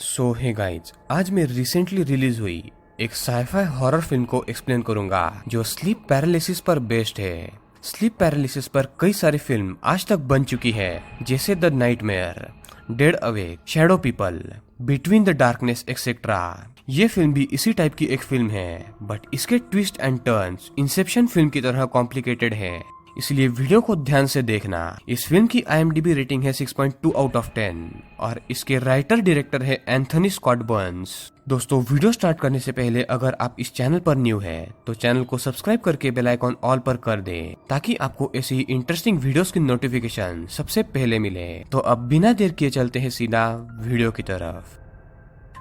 सो hey guys, आज मैं recently release हुई एक साईफाई हॉरर फिल्म को एक्सप्लेन करूंगा जो स्लीप पैरालिसिस पर बेस्ड है। स्लीप पैरालिसिस पर कई सारी फिल्म आज तक बन चुकी है, जैसे the nightmare, dead awake, shadow people, between the darkness etcetera. ये फिल्म भी इसी टाइप की एक फिल्म है, बट इसके twist and turns Inception film की तरह कॉम्प्लिकेटेड है, इसलिए वीडियो को ध्यान से देखना। इस फिल्म की IMDb रेटिंग है 6.2 आउट ऑफ 10 और इसके राइटर डायरेक्टर है एंथनी स्कॉट बर्न्स। दोस्तों, वीडियो स्टार्ट करने से पहले अगर आप इस चैनल पर न्यू है तो चैनल को सब्सक्राइब करके बेल आइकॉन ऑल पर कर दें, ताकि आपको ऐसी ही इंटरेस्टिंग वीडियोस की नोटिफिकेशन सबसे पहले मिले। तो अब बिना देर किए चलते हैं सीधा वीडियो की तरफ।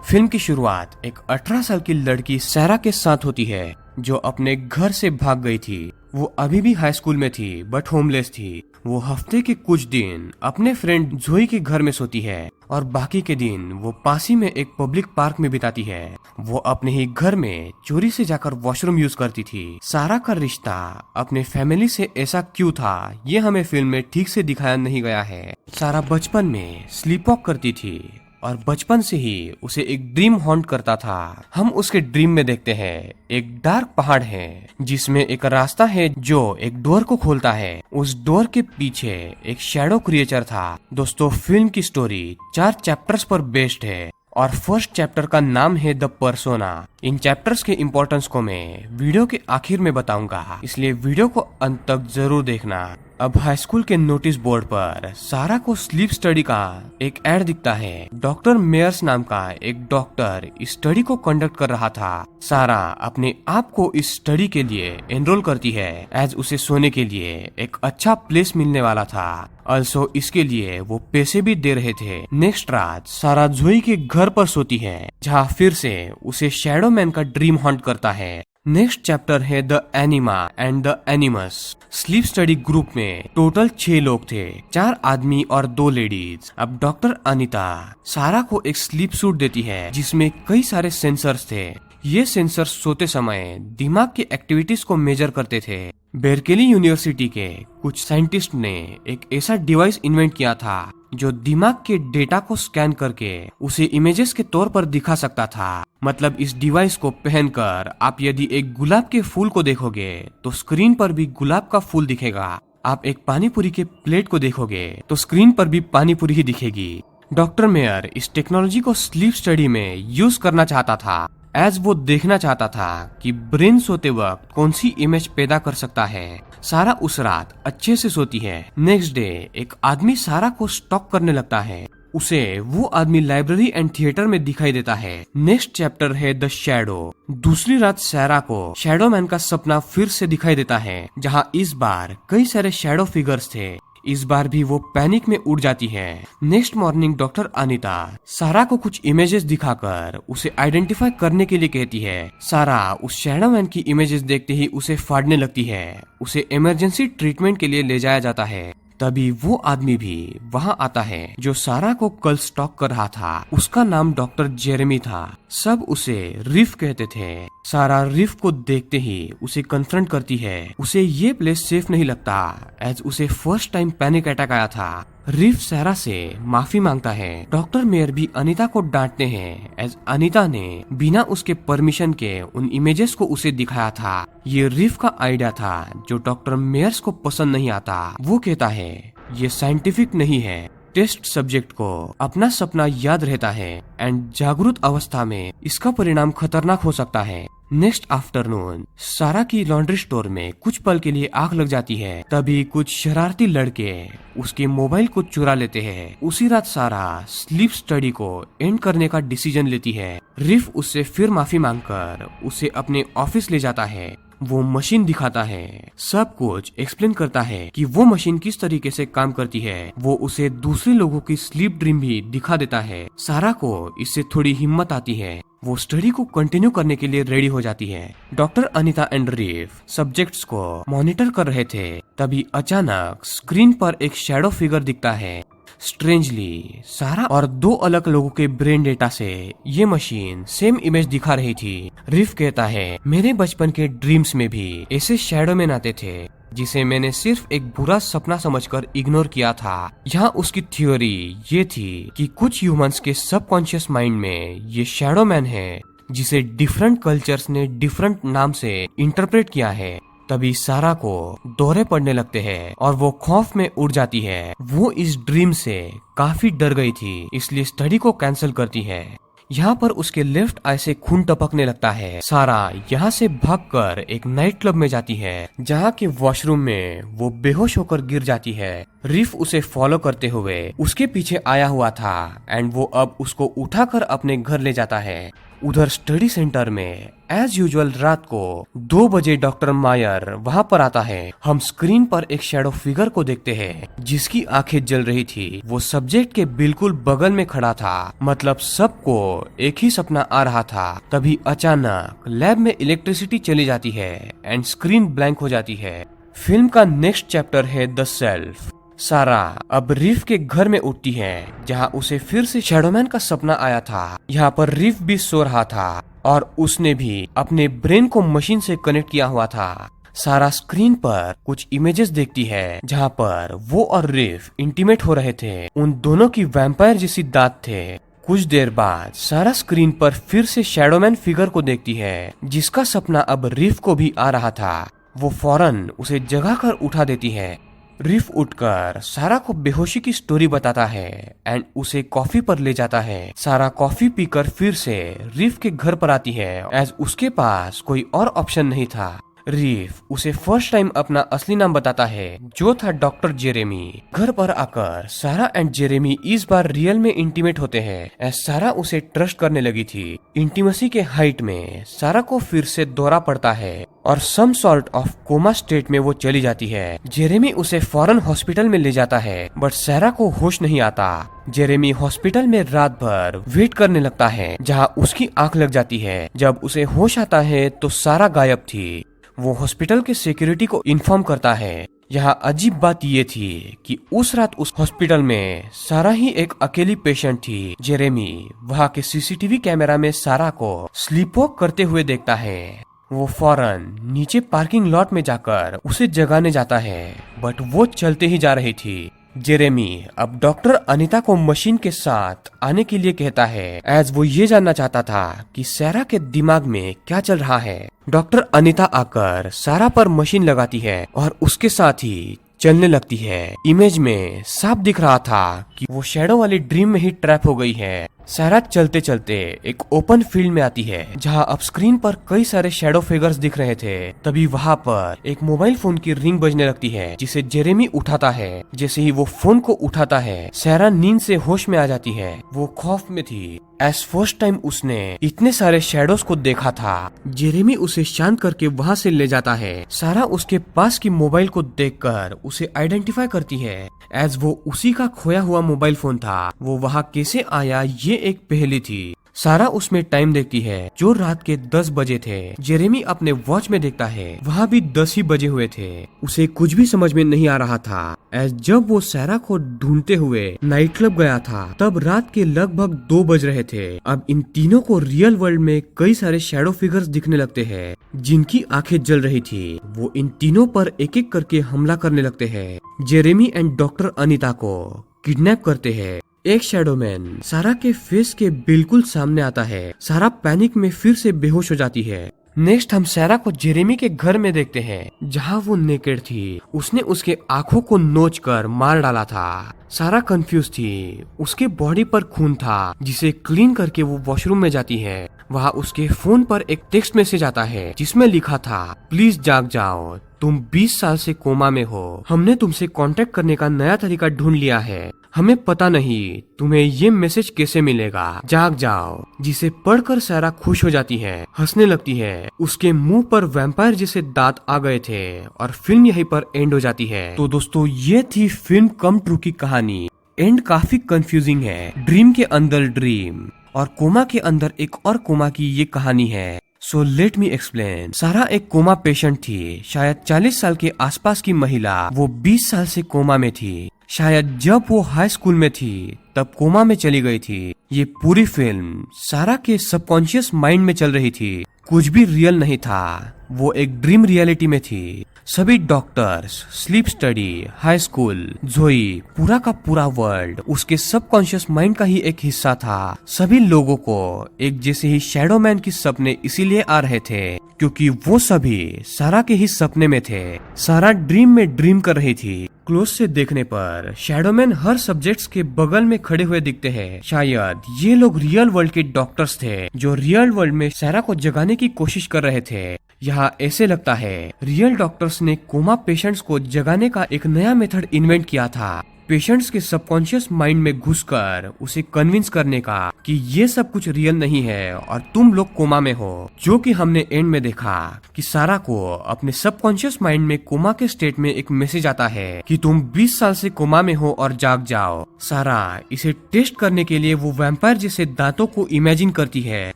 फिल्म की शुरुआत एक 18 साल की लड़की सैरा के साथ होती है, जो अपने घर से भाग गई थी। वो अभी भी हाई स्कूल में थी बट होमलेस थी। वो हफ्ते के कुछ दिन अपने फ्रेंड जोई के घर में सोती है और बाकी के दिन वो पास ही में एक पब्लिक पार्क में बिताती है। वो अपने ही घर में चोरी से जाकर वॉशरूम यूज करती थी। सारा का रिश्ता अपने फैमिली से ऐसा क्यों था, ये हमें फिल्म में ठीक से दिखाया नहीं गया है। सारा बचपन में स्लीप वॉक करती थी और बचपन से ही उसे एक ड्रीम हॉन्ट करता था। हम उसके ड्रीम में देखते हैं एक डार्क पहाड़ है जिसमें एक रास्ता है जो एक डोर को खोलता है। उस डोर के पीछे एक शैडो क्रिएचर था। दोस्तों, फिल्म की स्टोरी 4 चैप्टर्स पर बेस्ड है और फर्स्ट चैप्टर का नाम है द पर्सोना। इन चैप्टर्स के इम्पोर्टेंस को मैं वीडियो के आखिर में बताऊंगा, इसलिए वीडियो को अंत तक जरूर देखना। अब हाई स्कूल के नोटिस बोर्ड पर सारा को स्लीप स्टडी का एक एड दिखता है। डॉक्टर मेयर्स नाम का एक डॉक्टर इस स्टडी को कंडक्ट कर रहा था। सारा अपने आप को इस स्टडी के लिए एनरोल करती है, एज उसे सोने के लिए एक अच्छा प्लेस मिलने वाला था। ऑल्सो इसके लिए वो पैसे भी दे रहे थे। नेक्स्ट रात सारा जोई के घर पर सोती है, जहाँ फिर से उसे शैडो मैन का ड्रीम हॉन्ट करता है। नेक्स्ट चैप्टर है the anima and the animus. Sleep study group में टोटल 6 लोग थे, 4 आदमी और 2 लेडीज। अब डॉक्टर अनीता सारा को एक स्लीप सूट देती है जिसमें कई सारे सेंसर्स थे। ये सेंसर्स सोते समय दिमाग की एक्टिविटीज को मेजर करते थे। बेरकेली यूनिवर्सिटी के कुछ साइंटिस्ट ने एक ऐसा डिवाइस इन्वेंट किया था जो दिमाग के डेटा को स्कैन करके उसे इमेजेस के तौर पर दिखा सकता था। मतलब इस डिवाइस को पहनकर आप यदि एक गुलाब के फूल को देखोगे तो स्क्रीन पर भी गुलाब का फूल दिखेगा। आप एक पानीपुरी के प्लेट को देखोगे तो स्क्रीन पर भी पानीपुरी ही दिखेगी। डॉक्टर मेयर इस टेक्नोलॉजी को स्लीप स्टडी में यूज करना चाहता था, एज वो देखना चाहता था कि ब्रेन सोते वक्त कौन सी इमेज पैदा कर सकता है। सारा उस रात अच्छे से सोती है। नेक्स्ट डे एक आदमी सारा को स्टॉक करने लगता है। उसे वो आदमी लाइब्रेरी एंड थिएटर में दिखाई देता है। नेक्स्ट चैप्टर है द शैडो। दूसरी रात सारा को शैडो मैन का सपना फिर से दिखाई देता है, जहाँ इस बार कई सारे शैडो फिगर्स थे। इस बार भी वो पैनिक में उड़ जाती है। नेक्स्ट मॉर्निंग डॉक्टर अनीता सारा को कुछ इमेजेस दिखाकर उसे आइडेंटिफाई करने के लिए कहती है। सारा उस शैडो मैन की इमेजेस देखते ही उसे फाड़ने लगती है। उसे इमरजेंसी ट्रीटमेंट के लिए ले जाया जाता है। तभी वो आदमी भी वहाँ आता है जो सारा को कल स्टॉक कर रहा था। उसका नाम डॉक्टर जेरेमी था। सब उसे रिफ कहते थे। सारा रिफ को देखते ही उसे कन्फ्रंट करती है। उसे ये प्लेस सेफ नहीं लगता, एज उसे फर्स्ट टाइम पैनिक अटैक आया था। रिफ सारा से माफी मांगता है। डॉक्टर मेयर भी अनीता को डांटते हैं, एज अनीता ने बिना उसके परमिशन के उन इमेजेस को उसे दिखाया था। ये रिफ का आइडिया था जो डॉक्टर मेयर्स को पसंद नहीं आता। वो कहता है ये साइंटिफिक नहीं है। टेस्ट सब्जेक्ट को अपना सपना याद रहता है एंड जागरूक अवस्था में इसका परिणाम खतरनाक हो सकता है। नेक्स्ट आफ्टरनून सारा की लॉन्ड्री स्टोर में कुछ पल के लिए आग लग जाती है। तभी कुछ शरारती लड़के उसके मोबाइल को चुरा लेते हैं। उसी रात सारा स्लीप स्टडी को एंड करने का डिसीजन लेती है। रिफ उससे फिर माफी मांगकर उसे अपने ऑफिस ले जाता है। वो मशीन दिखाता है, सब कुछ एक्सप्लेन करता है कि वो मशीन किस तरीके से काम करती है। वो उसे दूसरे लोगों की स्लीप ड्रीम भी दिखा देता है। सारा को इससे थोड़ी हिम्मत आती है। वो स्टडी को कंटिन्यू करने के लिए रेडी हो जाती है। Doctor Anita and Riff subjects को मॉनिटर कर रहे थे। तभी अचानक स्क्रीन पर एक शैडो फिगर दिखता है। स्ट्रेंजली सारा और 2 अलग लोगों के ब्रेन डेटा से ये मशीन सेम इमेज दिखा रही थी। रिफ कहता है मेरे बचपन के ड्रीम्स में भी ऐसे शैडो मैन आते थे। जिसे मैंने सिर्फ एक बुरा सपना समझकर इग्नोर किया था। यहाँ उसकी थ्योरी ये थी कि कुछ ह्यूमंस के सबकॉन्शियस माइंड में ये शैडो मैन है, जिसे डिफरेंट कल्चर्स ने डिफरेंट नाम से इंटरप्रेट किया है। तभी सारा को दौरे पड़ने लगते हैं और वो खौफ में उड़ जाती है। वो इस ड्रीम से काफी डर गई थी, इसलिए स्टडी को कैंसिल करती है। यहाँ पर उसके लेफ्ट आई से खून टपकने लगता है। सारा यहाँ से भागकर एक नाइट क्लब में जाती है, जहाँ के वॉशरूम में वो बेहोश होकर गिर जाती है। रिफ उसे फॉलो करते हुए उसके पीछे आया हुआ था एंड वो अब उसको उठाकर अपने घर ले जाता है। उधर स्टडी सेंटर में एज यूजुअल रात को 2 बजे डॉक्टर मायर वहाँ पर आता है। हम स्क्रीन पर एक शैडो फिगर को देखते हैं, जिसकी आंखें जल रही थी। वो सब्जेक्ट के बिल्कुल बगल में खड़ा था, मतलब सबको एक ही सपना आ रहा था। तभी अचानक लैब में इलेक्ट्रिसिटी चली जाती है एंड स्क्रीन ब्लैंक हो जाती है। फिल्म का नेक्स्ट चैप्टर है द सेल्फ। सारा अब रिफ के घर में उठती है, जहाँ उसे फिर से शैडोमैन का सपना आया था। यहाँ पर रिफ भी सो रहा था और उसने भी अपने ब्रेन को मशीन से कनेक्ट किया हुआ था। सारा स्क्रीन पर कुछ इमेजेस देखती है, जहाँ पर वो और रिफ इंटीमेट हो रहे थे। उन दोनों की वैम्पायर जैसी दांत थे। कुछ देर बाद सारा स्क्रीन पर फिर से शैडोमैन फिगर को देखती है, जिसका सपना अब रिफ को भी आ रहा था। वो फौरन उसे जगाकर उठा देती है। रिफ उठकर सारा को बेहोशी की स्टोरी बताता है एंड उसे कॉफी पर ले जाता है। सारा कॉफी पीकर फिर से रिफ के घर पर आती है, एज उसके पास कोई और ऑप्शन नहीं था। रिफ उसे फर्स्ट टाइम अपना असली नाम बताता है, जो था डॉक्टर जेरेमी। घर पर आकर सारा एंड जेरेमी इस बार रियल में इंटीमेट होते हैं, एज सारा उसे ट्रस्ट करने लगी थी। इंटीमेसी के हाइट में सारा को फिर से दौरा पड़ता है और some sort of coma state में वो चली जाती है। जेरेमी उसे फौरन हॉस्पिटल में ले जाता है, बट सारा को होश नहीं आता। जेरेमी हॉस्पिटल में रात भर वेट करने लगता है, जहाँ उसकी आंख लग जाती है। जब उसे होश आता है तो सारा गायब थी। वो हॉस्पिटल के सिक्योरिटी को इन्फॉर्म करता है। यहाँ अजीब बात ये थी कि उस रात उस हॉस्पिटल में सारा ही एक अकेली पेशेंट थी। जेरेमी वहाँ के सीसीटीवी कैमरा में सारा को स्लीपवॉक करते हुए देखता है। वो फौरन नीचे पार्किंग लॉट में जाकर उसे जगाने जाता है, बट वो चलते ही जा रही थी। जेरेमी अब डॉक्टर अनीता को मशीन के साथ आने के लिए कहता है, एज वो ये जानना चाहता था कि सारा के दिमाग में क्या चल रहा है। डॉक्टर अनीता आकर सारा पर मशीन लगाती है और उसके साथ ही चलने लगती है। इमेज में साफ दिख रहा था कि वो शैडो वाली ड्रीम में ही ट्रैप हो गई है। सारा चलते चलते एक ओपन फील्ड में आती है, जहाँ अब स्क्रीन पर कई सारे शैडो फिगर्स दिख रहे थे। तभी वहाँ पर एक मोबाइल फोन की रिंग बजने लगती है, जिसे जेरेमी उठाता है। जैसे ही वो फोन को उठाता है, सारा नींद से होश में आ जाती है। वो खौफ में थी, एज फर्स्ट टाइम उसने इतने सारे शैडोज को देखा था। जेरेमी उसे शांत करके वहाँ से ले जाता है। सारा उसके पास की मोबाइल को देखकर उसे आइडेंटिफाई करती है, एज वो उसी का खोया हुआ मोबाइल फोन था। वो वहाँ कैसे आया ये एक पहेली थी। सारा उसमें टाइम देखती है, जो रात के 10 बजे थे। जेरेमी अपने वॉच में देखता है, वहाँ भी 10 ही बजे हुए थे। उसे कुछ भी समझ में नहीं आ रहा था, एज जब वो सारा को ढूंढते हुए नाइट क्लब गया था, तब रात के लगभग 2 बज रहे थे। अब इन तीनों को रियल वर्ल्ड में कई सारे शैडो फिगर्स दिखने लगते हैं, जिनकी आंखें जल रही थी। वो इन तीनों पर एक एक करके हमला करने लगते हैं। जेरेमी एंड डॉक्टर अनीता को किडनैप करते हैं। एक शैडोमैन सारा के फेस के बिल्कुल सामने आता है। सारा पैनिक में फिर से बेहोश हो जाती है। नेक्स्ट हम सारा को जेरेमी के घर में देखते हैं, जहाँ वो नेकेड थी। उसने उसके आंखों को नोच कर मार डाला था। सारा कंफ्यूज थी। उसके बॉडी पर खून था, जिसे क्लीन करके वो वॉशरूम में जाती है। वहाँ उसके फोन पर एक टेक्स्ट मैसेज आता है, जिसमें लिखा था, प्लीज जाग जाओ, तुम 20 साल से कोमा में हो। हमने तुमसे कांटेक्ट करने का नया तरीका ढूंढ लिया है। हमें पता नहीं तुम्हें ये मैसेज कैसे मिलेगा। जाग जाओ। जिसे पढ़कर सारा खुश हो जाती है, हंसने लगती है। उसके मुंह पर वैम्पायर जैसे दांत आ गए थे और फिल्म यहीं पर एंड हो जाती है। तो दोस्तों, ये थी फिल्म कम ट्रू की कहानी। एंड काफी कंफ्यूजिंग है। ड्रीम के अंदर ड्रीम और कोमा के अंदर एक और कोमा की ये कहानी है। So let me explain. सारा एक कोमा पेशेंट थी, शायद 40 साल के आसपास की महिला। वो 20 साल से कोमा में थी। शायद जब वो हाई स्कूल में थी तब कोमा में चली गई थी। ये पूरी फिल्म सारा के सबकॉन्शियस माइंड में चल रही थी। कुछ भी रियल नहीं था, वो एक ड्रीम रियलिटी में थी। सभी doctors, sleep study, high school, जोई, पूरा का पूरा वर्ल्ड उसके सबकॉन्शियस माइंड का ही एक हिस्सा था। सभी लोगों को एक जैसे ही शैडो मैन की सपने इसीलिए आ रहे थे क्योंकि वो सभी सारा के ही सपने में थे। सारा ड्रीम में ड्रीम कर रही थी। क्लोज से देखने पर शैडोमैन हर सब्जेक्ट्स के बगल में खड़े हुए दिखते हैं। शायद ये लोग रियल वर्ल्ड के डॉक्टर्स थे जो रियल वर्ल्ड में सारा को जगाने की कोशिश कर रहे थे। यहाँ ऐसे लगता है रियल डॉक्टर्स ने कोमा पेशेंट्स को जगाने का एक नया मेथड इन्वेंट किया था, पेशेंट्स के सबकॉन्शियस माइंड में घुसकर उसे कन्विंस करने का कि ये सब कुछ रियल नहीं है और तुम लोग कोमा में हो। जो कि हमने एंड में देखा कि सारा को अपने सबकॉन्शियस माइंड में कोमा के स्टेट में एक मैसेज आता है कि तुम 20 साल से कोमा में हो और जाग जाओ। सारा इसे टेस्ट करने के लिए वो वैम्पायर जैसे दांतों को इमेजिन करती है,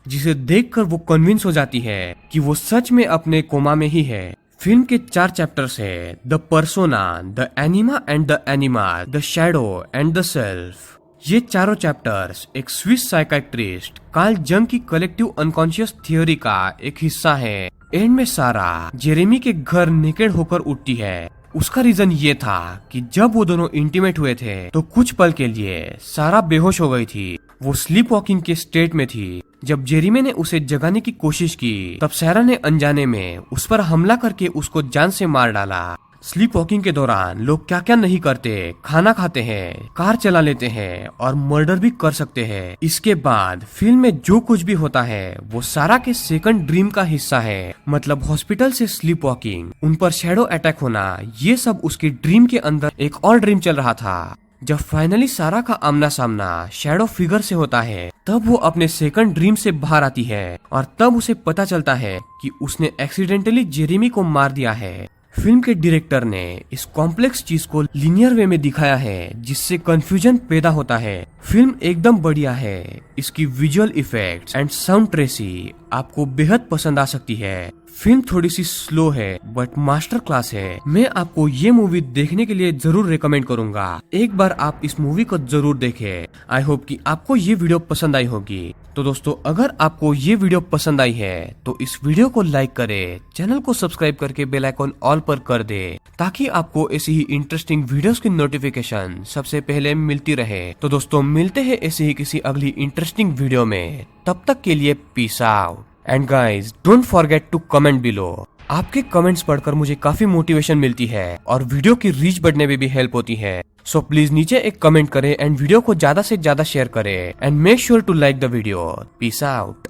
जिसे देखकर वो कन्विंस हो जाती है कि वो सच में अपने कोमा में ही है। फिल्म के 4 चैप्टर्स है, the persona, the anima and the anima, the shadow and the self. ये चारों चैप्टर्स एक स्विस साइकाइट्रिस्ट कार्ल जंग की कलेक्टिव अनकॉन्शियस थियोरी का एक हिस्सा है। एंड में सारा जेरेमी के घर नेकेड होकर उठती है। उसका रीजन ये था कि जब वो दोनों इंटीमेट हुए थे तो कुछ पल के लिए सारा बेहोश हो गई थी। वो स्लीप वॉकिंग के स्टेट में थी। जब जेरेमी ने उसे जगाने की कोशिश की तब सारा ने अनजाने में उस पर हमला करके उसको जान से मार डाला। स्लीप वॉकिंग के दौरान लोग क्या क्या नहीं करते, खाना खाते हैं, कार चला लेते हैं और मर्डर भी कर सकते हैं। इसके बाद फिल्म में जो कुछ भी होता है वो सारा के सेकंड ड्रीम का हिस्सा है। मतलब हॉस्पिटल से स्लीप वॉकिंग, उन पर शैडो अटैक होना, ये सब उसकी ड्रीम के अंदर एक और ड्रीम चल रहा था। जब फाइनली सारा का आमना सामना शैडो फिगर से होता है तब वो अपने सेकंड ड्रीम से बाहर आती है और तब उसे पता चलता है कि उसने एक्सीडेंटली जेरेमी को मार दिया है। फिल्म के डायरेक्टर ने इस कॉम्प्लेक्स चीज को लीनियर वे में दिखाया है जिससे कंफ्यूजन पैदा होता है। फिल्म एकदम बढ़िया है। इसकी visual effects and sound Tracy आपको बेहद पसंद आ सकती है। फिल्म थोड़ी सी स्लो है बट मास्टर क्लास है। मैं आपको ये मूवी देखने के लिए जरूर रेकमेंड करूंगा। एक बार आप इस मूवी को जरूर देखें। आई होप कि आपको ये वीडियो पसंद आई होगी। तो दोस्तों, अगर आपको ये वीडियो पसंद आई है तो इस वीडियो को लाइक करें, चैनल को सब्सक्राइब करके बेल आइकॉन ऑल पर कर दे ताकि आपको ऐसी ही इंटरेस्टिंग वीडियोस की नोटिफिकेशन सबसे पहले मिलती रहे। तो दोस्तों, मिलते हैं ऐसे ही किसी अगली इंटरेस्टिंग वीडियो में। तब तक के लिए peace out. And guys, don't forget to comment below. आपके कमेंट्स पढ़कर मुझे काफी मोटिवेशन मिलती है और वीडियो की रीच बढ़ने में भी हेल्प होती है। सो प्लीज नीचे एक कमेंट करें एंड वीडियो को ज्यादा से ज्यादा शेयर करें and make sure to like the video. Peace out.